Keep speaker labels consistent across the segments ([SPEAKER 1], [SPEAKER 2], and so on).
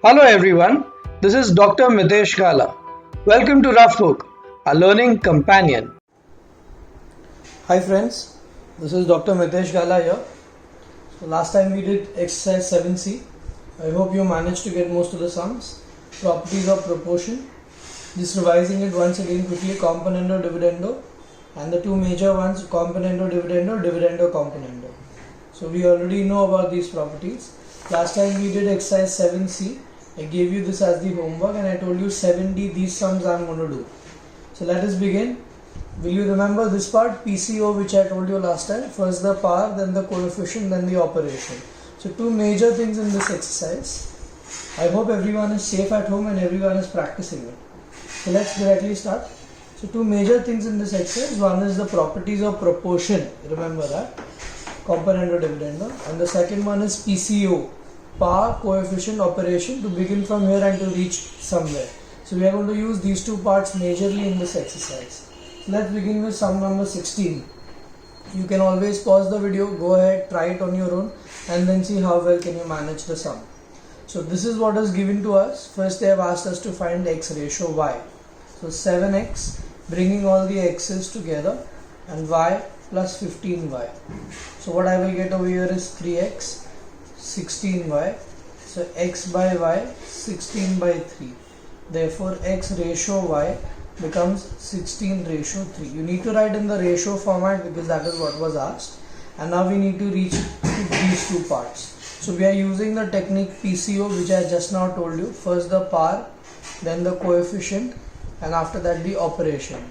[SPEAKER 1] Hello everyone, this is Dr. Mitesh Gala. Welcome to Rough Book, a learning companion. Hi friends, this is Dr. Mitesh Gala here. So last time we did exercise 7C. I hope you managed to get most of the sums. Properties of proportion. Just revising it once again quickly, componendo, dividendo, and the two major ones, componendo, dividendo, dividendo, componendo. So we already know about these properties. Last time we did exercise 7C. I gave you this as the homework and I told you 7D, these sums I am going to do. So let us begin. Will you remember this part, PCO, which I told you last time? First the power, then the coefficient, then the operation. So two major things in this exercise. I hope everyone is safe at home and everyone is practicing it. So let's directly start. So two major things in this exercise. One is the properties of proportion. Remember that. Componendo, dividendo. And the second one is PCO. Power, coefficient, operation, to begin from here and to reach somewhere. So we are going to use these two parts majorly in this exercise. So let's begin with sum number 16. You can always pause the video, go ahead, try it on your own and then see how well can you manage the sum. So this is what is given to us. First they have asked us to find x ratio y. So 7x, bringing all the x's together, and y plus 15y. So what I will get over here is 3x, 16y. So x by y, 16 by 3. Therefore x ratio y becomes 16 ratio 3. You need to write in the ratio format because that is what was asked. And now we need to reach to these two parts. So we are using the technique PCO, which I just now told you. First the power, then the coefficient, and after that the operation.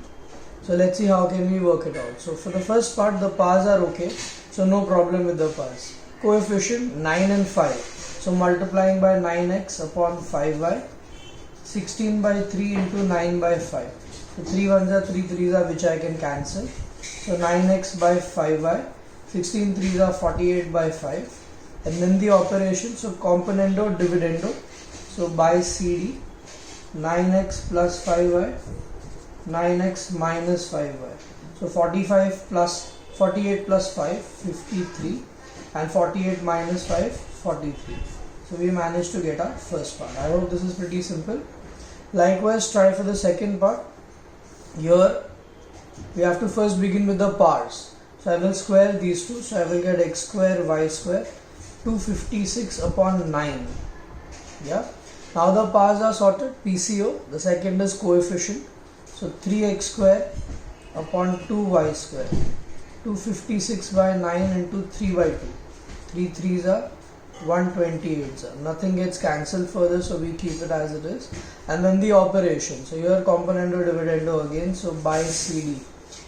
[SPEAKER 1] So let's see how can we work it out. So for the first part, the powers are okay. So no problem with the powers. Coefficient 9 and 5. So multiplying by 9x upon 5y. 16 by 3 into 9 by 5. So 3 ones are 3 3s are, which I can cancel. So 9x by 5y. 16 3s are 48 by 5. And then the operation. So componendo, dividendo. So by CD. 9x plus 5y. 9x minus 5y. So 48 plus 5, 53. And 48 minus 5, 43. So we managed to get our first part. I hope this is pretty simple. Likewise, try for the second part. Here we have to first begin with the powers. So I will square these two. So I will get x square y square 256 upon 9. Yeah. Now the powers are sorted. PCO. The second is coefficient. So 3x square upon 2y square. 256 by 9 into 3 by 2. 3 3s are 128. Nothing gets cancelled further, so we keep it as it is. And then the operation. So here componendo, dividendo again. So by CD.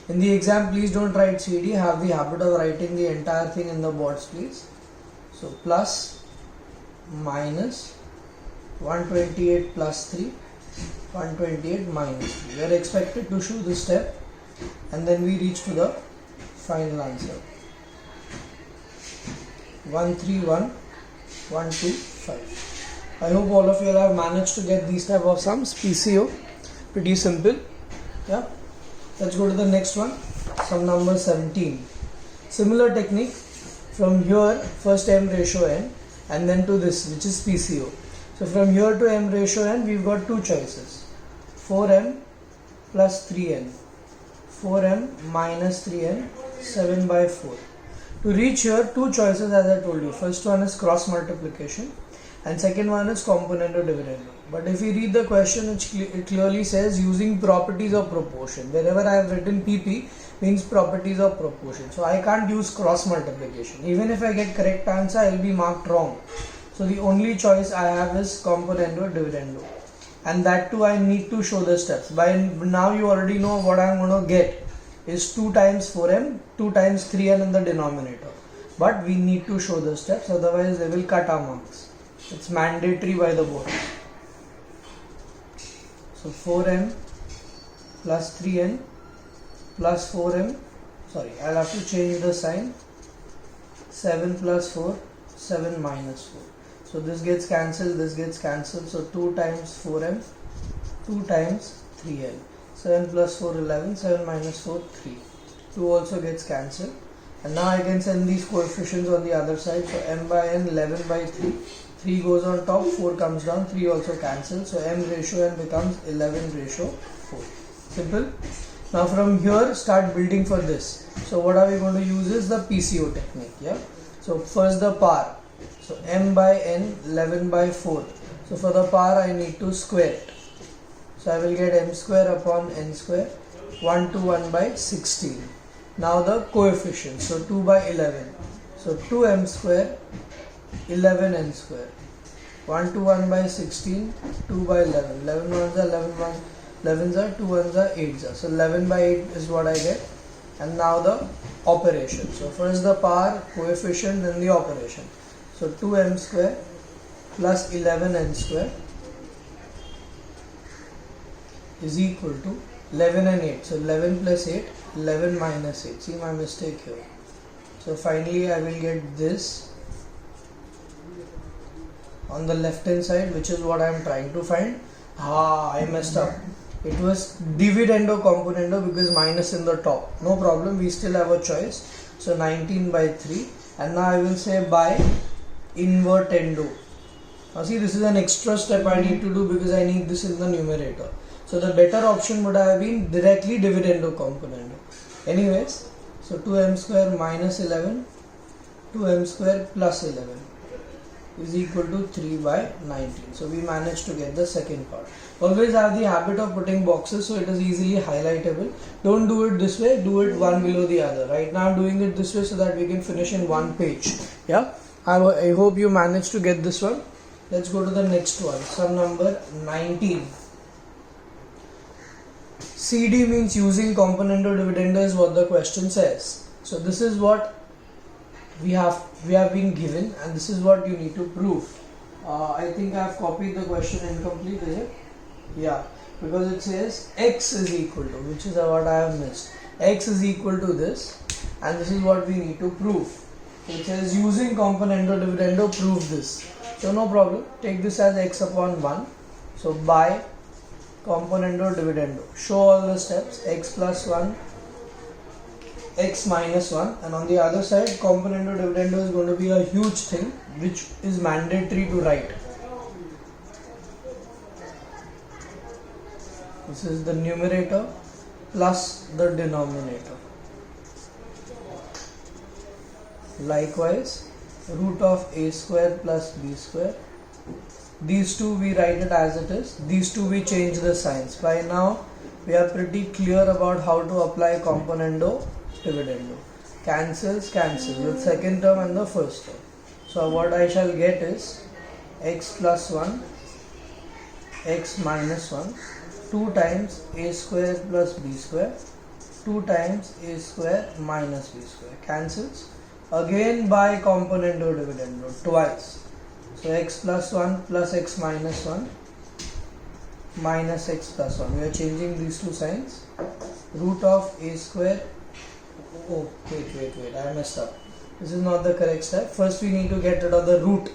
[SPEAKER 1] In the exam, please don't write CD. Have the habit of writing the entire thing in the boards, please. So plus minus 128 plus 3. 128 minus 3. We are expected to show this step and then we reach to the final answer. 131, 125. I hope all of you have managed to get these type of sums. PCO, pretty simple. Yeah. Let's go to the next one. Sum number 17. Similar technique. From here, first m ratio n and then to this, which is PCO. So from here to m ratio n, we've got two choices. 4m plus 3n. 4m minus 3n, 7 by 4. To reach here, two choices as I told you. First one is cross multiplication and second one is componendo, dividendo. But if you read the question, it clearly says using properties of proportion. Wherever I have written PP means properties of proportion. So I can't use cross multiplication. Even if I get correct answer, I will be marked wrong. So the only choice I have is componendo, dividendo. And that too I need to show the steps. By now you already know what I am going to get is 2 times 4m, 2 times 3n in the denominator. But we need to show the steps, otherwise they will cut our marks. It's mandatory by the board. So 4m plus 3n plus 4m, sorry, I'll have to change the sign. 7 plus 4, 7 minus 4. So this gets cancelled, this gets cancelled. So 2 times 4m, 2 times 3n. 7 plus 4, 11, 7 minus 4, 3. 2 also gets cancelled. And now I can send these coefficients on the other side. So m by n, 11 by 3, 3 goes on top, 4 comes down, 3 also cancels. So m ratio n becomes 11 ratio 4. Simple. Now from here start building for this. So what are we going to use is the PCO technique. Yeah. So first the power. So m by n 11 by 4. So for the power I need to square it. So I will get m square upon n square 1 to 1 by 16. Now the coefficient. So 2 by 11. So 2m square 11n square 1 to 1 by 16 2 by 11 11 ones are 11s are 2 ones are 8s are. So 11 by 8 is what I get. And now the operation. So first the power, coefficient, then the operation. So 2m square plus 11n square is equal to 11 and 8. So 11 plus 8, 11 minus 8. See my mistake here. So finally I will get this on the left hand side, which is what I am trying to find. I messed up. It was dividendo componendo because minus in the top. No problem, we still have a choice. So 19 by 3. And now I will say by invertendo. Now see, this is an extra step I need to do because I need this in the numerator. So the better option would have been directly dividendo componendo. Anyways, so 2m square minus 11, 2m square plus 11 is equal to 3 by 19. So we managed to get the second part. Always have the habit of putting boxes so it is easily highlightable. Don't do it this way, do it one below the other. Right now I'm doing it this way so that we can finish in one page. Yeah, I hope you managed to get this one. Let's go to the next one. Sum number 19. CD means using componendo dividendo is what the question says. So this is what we have been given and this is what you need to prove. I think I have copied the question incomplete, is it? Yeah, because it says x is equal to, which is what I have missed. X is equal to this and this is what we need to prove. It says using componendo dividendo prove this. So no problem, take this as x upon 1. So by componendo dividendo, show all the steps, x plus 1, x minus 1, and on the other side componendo dividendo is going to be a huge thing which is mandatory to write. This is the numerator plus the denominator. Likewise, root of a square plus b square. These two we write it as it is. These two we change the signs. By now we are pretty clear about how to apply componendo dividendo. Cancels with second term and the first term. So what I shall get is x plus 1, x minus 1, 2 times a square plus b square, 2 times a square minus b square. Cancels. Again by componendo dividendo twice. So x plus 1 plus x minus 1 minus x plus 1. We are changing these two signs. Root of a square. Oh, wait, I messed up. This is not the correct step. First we need to get rid of the root.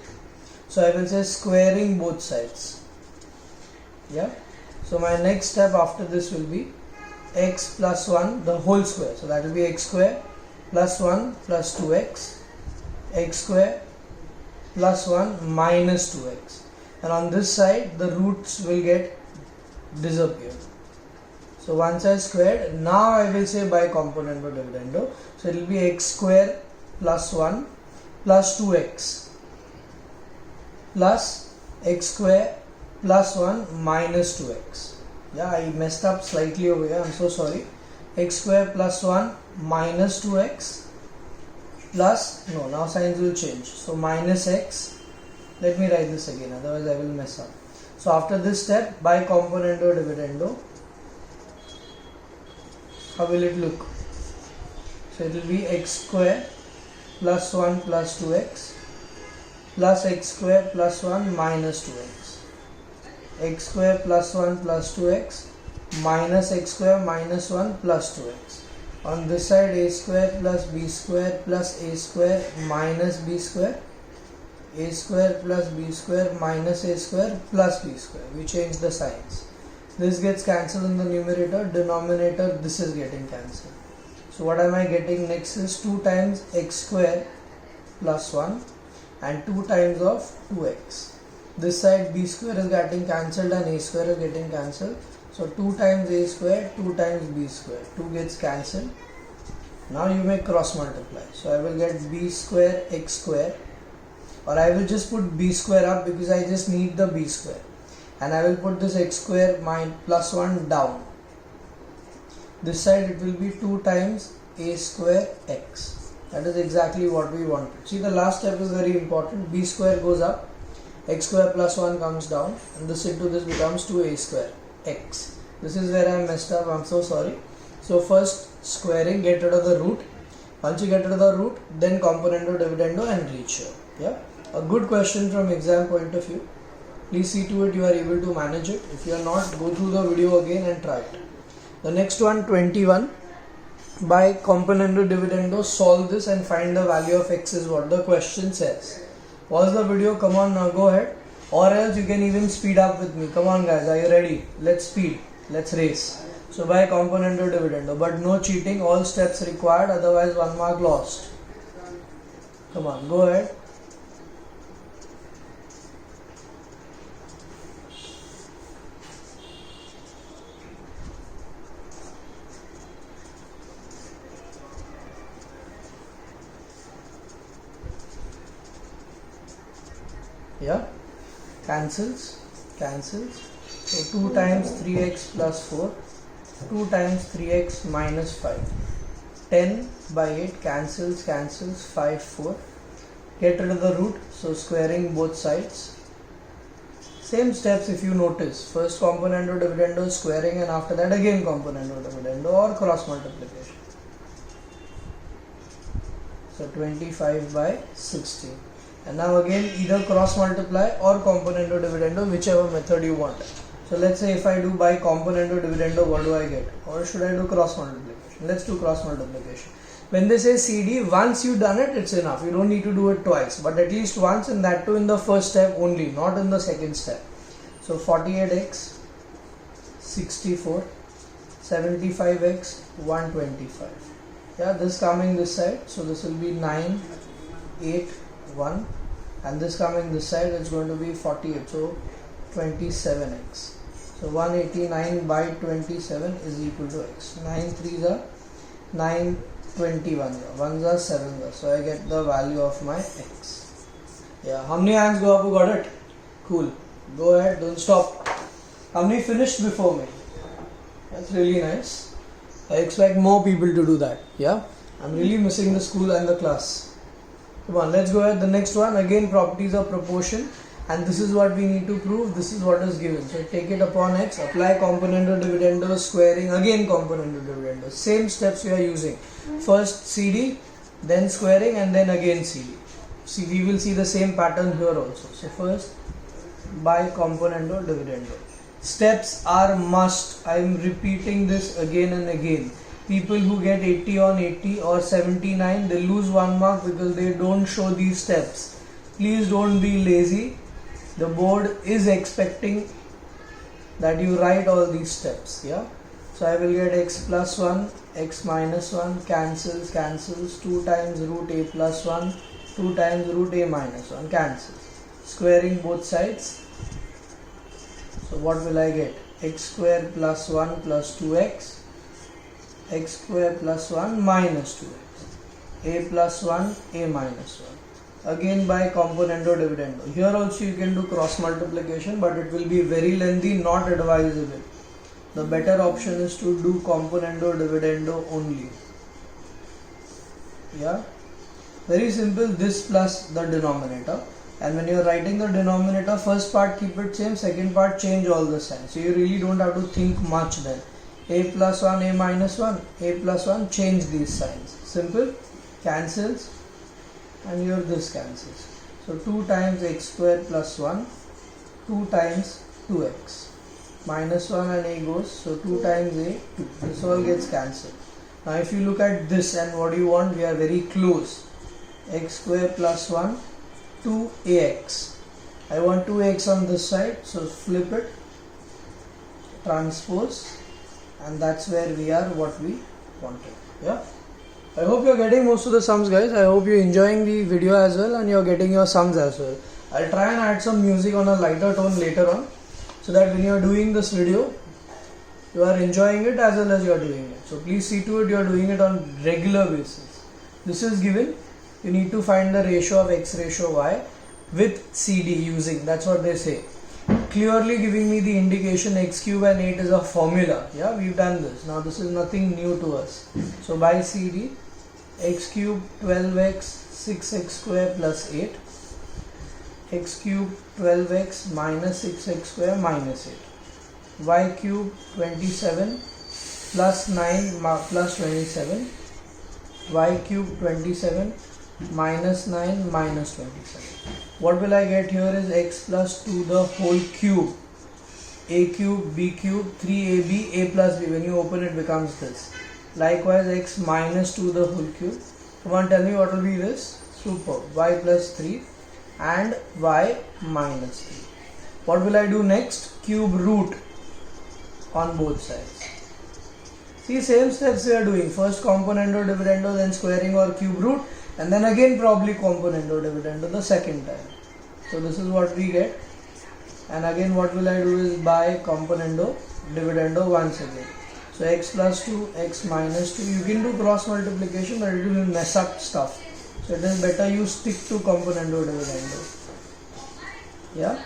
[SPEAKER 1] So I will say squaring both sides. Yeah. So my next step after this will be x plus 1 the whole square. So that will be x square plus 1 plus 2x, x square plus 1 minus 2x. And on this side the roots will get disappeared. So once I squared, now I will say by componendo dividendo. So it will be x square plus 1 plus 2x plus x square plus 1 minus 2x. Yeah, I messed up slightly over here, I'm so sorry. X square plus 1 minus 2x plus, no, now signs will change. So minus x, let me write this again, otherwise I will mess up. So after this step, by componendo dividendo, how will it look? So it will be x square plus 1 plus 2x plus x square plus 1 minus 2x. X square plus 1 plus 2x minus x square minus 1 plus 2x. On this side a square plus b square plus a square minus b square, a square plus b square minus a square plus b square. We change the signs. This gets cancelled in the numerator, denominator this is getting cancelled. So what am I getting next is 2 times x square plus 1 and 2 times of 2x. This side b square is getting cancelled and a square is getting cancelled. So 2 times a square, 2 times b square. 2 gets cancelled. Now you may cross multiply. So I will get b square x square, or I will just put b square up because I just need the b square. And I will put this x square plus 1 down. This side it will be 2 times a square x. That is exactly what we wanted. See, the last step is very important. B square goes up, x square plus 1 comes down, and this into this becomes 2a square x. This is where I messed up, I'm so sorry. So first squaring, get rid of the root. Once you get rid of the root, then componendo, dividendo and reach here. Yeah, a good question from exam point of view. Please see to it you are able to manage it. If you are not, go through the video again and try it. The next one, 21. By componendo dividendo, solve this and find the value of x is what the question says. Pause the video, come on now, go ahead. Or else you can even speed up with me. Come on guys, are you ready? Let's speed, let's race. So by componendo dividendo, but no cheating, all steps required, otherwise 1 mark lost. Come on, go ahead. Yeah, cancels. So 2 times 3x plus 4, 2 times 3x minus 5. 10 by 8 cancels, 5, 4. Get rid of the root, so squaring both sides. Same steps if you notice. First componendo dividendo, squaring, and after that again componendo dividendo or cross multiplication. So 25 by 16. And now again either cross multiply or componendo dividendo, whichever method you want. So let's say if I do by componendo dividendo, what do I get? Or should I do cross multiplication? Let's do cross multiplication. When they say CD, once you've done it, it's enough. You don't need to do it twice, but at least once, and that too in the first step only, not in the second step. So 48x, 64, 75x, 125. Yeah, this coming this side, so this will be 9, 8, 1, and this coming this side, it's going to be 48, so 27x. So 189 by 27 is equal to x. 9 3s are 921, 1s are 7s, so I get the value of my x. Yeah, how many hands go up? Who got it? Cool. Go ahead, don't stop. How many finished before me? That's really nice. I expect more people to do that. Yeah, I'm really missing the school and the class. Come on, let's go ahead. The next one, again properties of proportion, and this is what we need to prove. This is what is given. So take it upon x, apply componendo dividendo, squaring, again componendo dividendo. Same steps we are using. First CD, then squaring, and then again CD. See, we will see the same pattern here also. So first by componendo dividendo. Steps are must. I am repeating this again and again. People who get 80 on 80 or 79, they lose 1 mark because they don't show these steps. Please don't be lazy. The board is expecting that you write all these steps. Yeah. So I will get x plus 1, x minus 1, cancels, 2 times root a plus 1, 2 times root a minus 1, cancels. Squaring both sides. So what will I get? X square plus 1 plus 2x. X square plus 1 minus 2x, a plus 1, a minus 1. Again by componendo dividendo. Here also you can do cross multiplication, but it will be very lengthy, not advisable. The better option is to do componendo dividendo only. Yeah, very simple, this plus the denominator. And when you are writing the denominator, first part keep it same, second part change all the signs. So you really don't have to think much then. A plus 1, a minus 1, a plus 1, change these signs. Simple, cancels, and here this cancels. So 2 times x square plus 1, 2 times 2x. Minus 1 and a goes, so 2 times a, 2. This all gets cancelled. Now if you look at this and what you want, we are very close. X square plus 1, 2ax. I want 2x on this side, so flip it, transpose, and that's where we are what we wanted. Yeah. I hope you're getting most of the sums, guys. I hope you're enjoying the video as well and you're getting your sums as well. I'll try and add some music on a lighter tone later on, so that when you're doing this video, you are enjoying it as well as you're doing it. So please see to it you're doing it on regular basis. This is given. You need to find the ratio of x ratio y with CD using, that's what they say. Clearly giving me the indication x cube and 8 is a formula. Yeah, we've done this. Now this is nothing new to us. So by CD, x cube 12x 6x square plus 8, x cube 12x minus 6x square minus 8, y cube 27 plus 9 plus 27, y cube 27 minus 9 minus 27. What will I get here is x plus 2 the whole cube, a cube, b cube, 3ab, a plus b. When you open it becomes this. Likewise x minus 2 the whole cube. Come on, tell me what will be this? Super. Y plus 3 and y minus 3. What will I do next? Cube root on both sides. See, same steps we are doing. First componendo, dividendo, then squaring or cube root, and then again probably componendo, dividendo the second time. So this is what we get. And again what will I do is by componendo, dividendo once again. So x plus 2, x minus 2. You can do cross multiplication, but it will mess up stuff. So it is better you stick to componendo, dividendo. Yeah.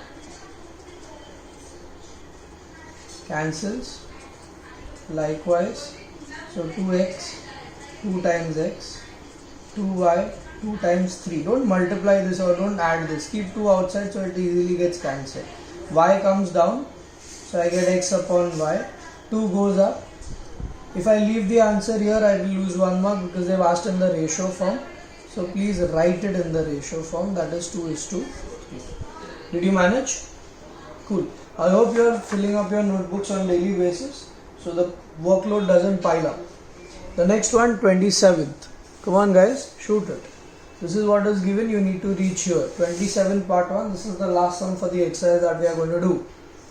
[SPEAKER 1] Cancels. Likewise. So 2x, 2 times x, 2y, 2 times 3. Don't multiply this or don't add this. Keep 2 outside so it easily gets cancelled. Y comes down. So I get x upon y. 2 goes up. If I leave the answer here, I will lose 1 mark because they've asked in the ratio form. So please write it in the ratio form. That is 2:3. Did you manage? Cool. I hope you are filling up your notebooks on daily basis, so the workload doesn't pile up. The next one, 27th. Come on guys, shoot it. This is what is given, you need to reach here. 27 part 1, this is the last sum for the exercise that we are going to do.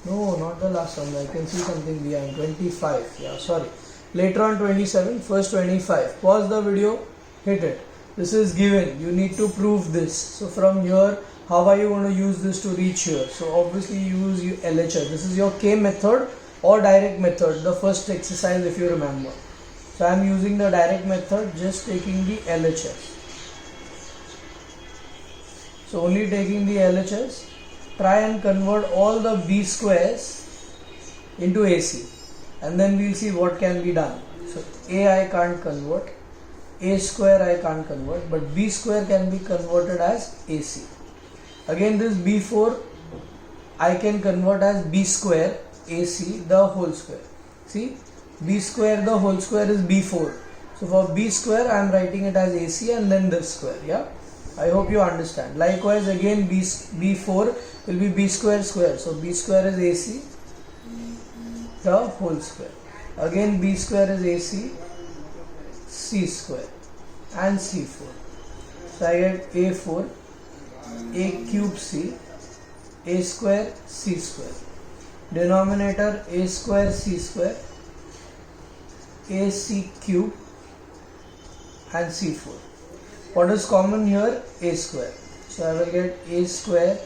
[SPEAKER 1] No, not the last sum, I can see something behind. 25, yeah, sorry. Later on 27, first 25. Pause the video, hit it. This is given, you need to prove this. So from here, how are you going to use this to reach here? So obviously use LHS. This is your K method or direct method, the first exercise if you remember. So I am using the direct method, just taking the LHS. So only taking the LHS, try and convert all the B squares into AC, and then we'll see what can be done. So A I can't convert, A square I can't convert, but B square can be converted as AC. Again this B4 I can convert as B square AC the whole square. See, B square the whole square is B4. So for B square I am writing it as AC and then this square. Yeah, I hope you understand. Likewise again B4 will be B square square. So B square is AC the whole square. Again B square is AC, C square and C4. So I get A4, A cube C, A square C square. Denominator A square C square, AC cube and C4. What is common here? A square. So I will get A square,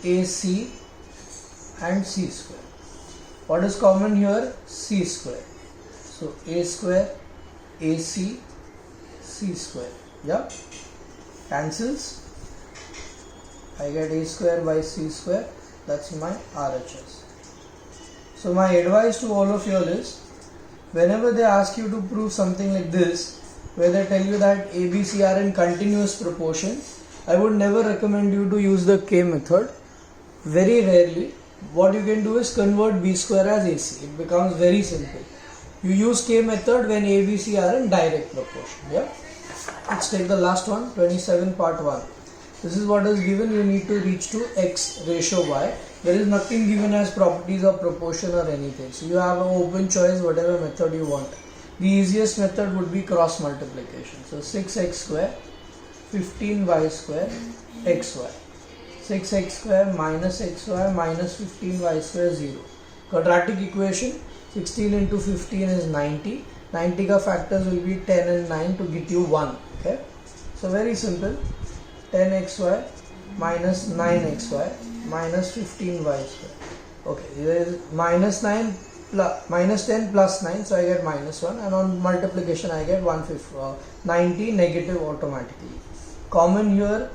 [SPEAKER 1] AC and C square. What is common here? C square. So A square, AC, C square. Yeah. Cancels. I get A square by C square. That's my RHS. So my advice to all of you all is, whenever they ask you to prove something like this, where they tell you that A, B, C are in continuous proportion, I would never recommend you to use the K method. Very rarely. What you can do is convert B square as AC. It becomes very simple. You use K method when A, B, C are in direct proportion. Yeah. Let's take the last one, 27 part 1. This is what is given, you need to reach to x ratio y. There is nothing given as properties of proportion or anything. So you have an open choice, whatever method you want. The easiest method would be cross multiplication. So 6x square, 15y square, xy. 6x square minus xy minus 15y square 0. Quadratic equation, 16 into 15 is 90. 90 का factors will be 10 and 9 to get you 1. Okay, so very simple. 10xy minus 9xy minus 15y square. Okay, there is minus 9 plus minus 10 plus 9, so I get minus 1, and on multiplication I get 90 negative automatically. Common here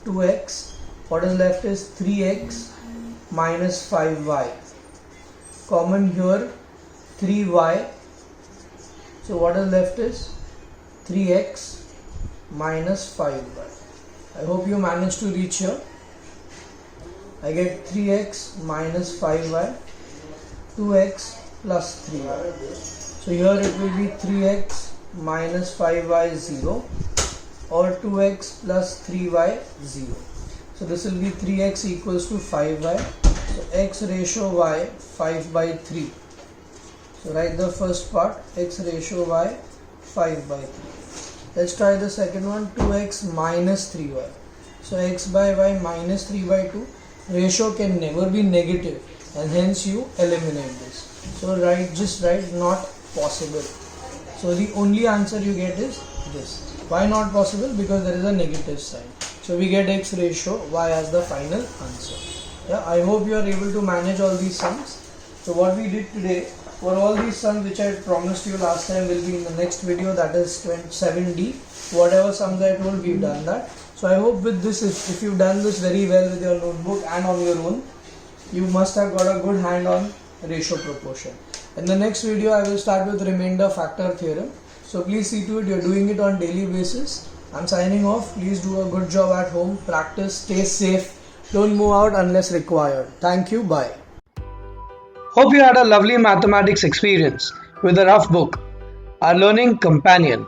[SPEAKER 1] 2x. What is left is 3x minus 5y. Common here 3y. So what is left is 3x minus 5y. I hope you managed to reach here. I get 3x minus 5y, 2x plus 3y. So here it will be 3x minus 5y 0, or 2x plus 3y 0. So this will be 3x equals to 5y. So x ratio y 5 by 3. So write the first part, x ratio y 5 by 3. Let's try the second one, 2x minus 3y. So x by y minus 3 by 2. Ratio can never be negative, and hence you eliminate this. So just write not possible. So the only answer you get is this. Why not possible? Because there is a negative sign. So we get x ratio y as the final answer. Yeah, I hope you are able to manage all these sums. So what we did today, for all these sums which I promised you last time will be in the next video, that is 7D. Whatever sums I told, we've done that. So I hope with this, if you've done this very well with your notebook and on your own, you must have got a good hand on ratio proportion. In the next video, I will start with remainder factor theorem. So please see to it you're doing it on daily basis. I'm signing off. Please do a good job at home. Practice. Stay safe. Don't move out unless required. Thank you. Bye. Hope you had a lovely mathematics experience with the Rough Book, our learning companion.